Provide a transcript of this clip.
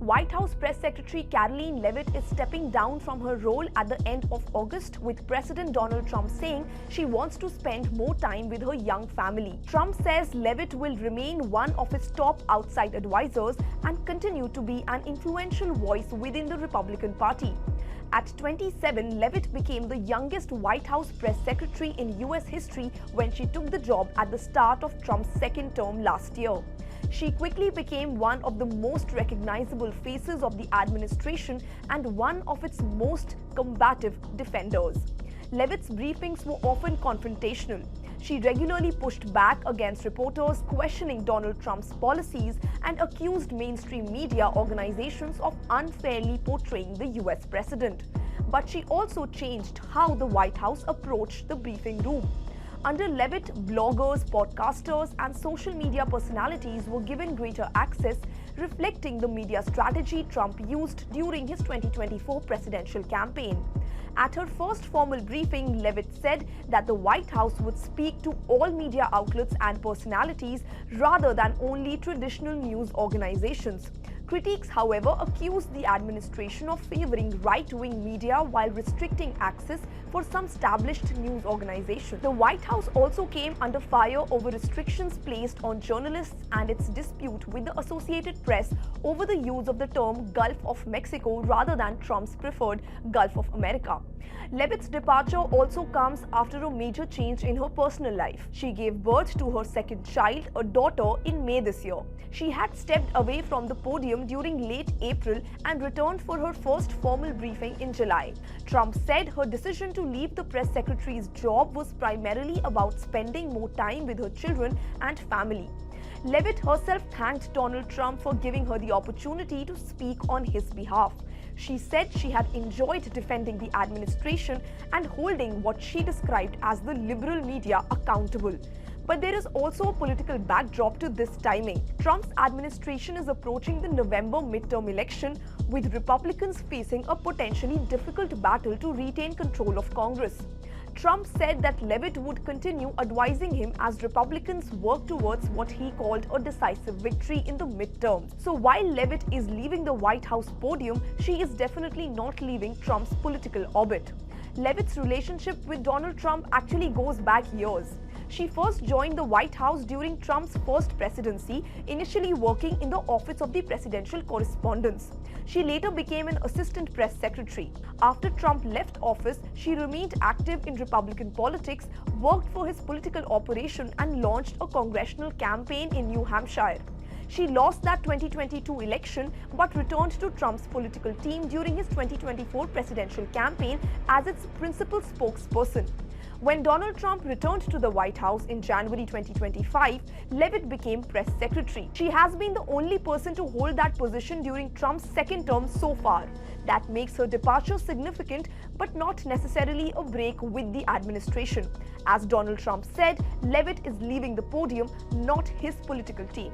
White House Press Secretary Karoline Leavitt is stepping down from her role at the end of August, with President Donald Trump saying she wants to spend more time with her young family. Trump says Leavitt will remain one of his top outside advisors and continue to be an influential voice within the Republican Party. At 27, Leavitt became the youngest White House press secretary in US history when she took the job at the start of Trump's second term last year. She quickly became one of the most recognizable faces of the administration and one of its most combative defenders. Leavitt's briefings were often confrontational. She regularly pushed back against reporters questioning Donald Trump's policies and accused mainstream media organizations of unfairly portraying the US president. But she also changed how the White House approached the briefing room. Under Leavitt, bloggers, podcasters, and social media personalities were given greater access, reflecting the media strategy Trump used during his 2024 presidential campaign. At her first formal briefing, Leavitt said that the White House would speak to all media outlets and personalities rather than only traditional news organizations. Critics, however, accused the administration of favoring right-wing media while restricting access for some established news organizations. The White House also came under fire over restrictions placed on journalists and its dispute with the Associated Press over the use of the term Gulf of Mexico rather than Trump's preferred Gulf of America. Leavitt's departure also comes after a major change in her personal life. She gave birth to her second child, a daughter, in May this year. She had stepped away from the podium during late April and returned for her first formal briefing in July. Trump said her decision to leave the press secretary's job was primarily about spending more time with her children and family. Leavitt herself thanked Donald Trump for giving her the opportunity to speak on his behalf. She said she had enjoyed defending the administration and holding what she described as the liberal media accountable. But there is also a political backdrop to this timing. Trump's administration is approaching the November midterm election, with Republicans facing a potentially difficult battle to retain control of Congress. Trump said that Leavitt would continue advising him as Republicans work towards what he called a decisive victory in the midterms. So while Leavitt is leaving the White House podium, she is definitely not leaving Trump's political orbit. Leavitt's relationship with Donald Trump actually goes back years. She first joined the White House during Trump's first presidency, initially working in the Office of the Presidential Correspondence. She later became an assistant press secretary. After Trump left office, she remained active in Republican politics, worked for his political operation, and launched a congressional campaign in New Hampshire. She lost that 2022 election but returned to Trump's political team during his 2024 presidential campaign as its principal spokesperson. When Donald Trump returned to the White House in January 2025, Leavitt became press secretary. She has been the only person to hold that position during Trump's second term so far. That makes her departure significant, but not necessarily a break with the administration. As Donald Trump said, Leavitt is leaving the podium, not his political team.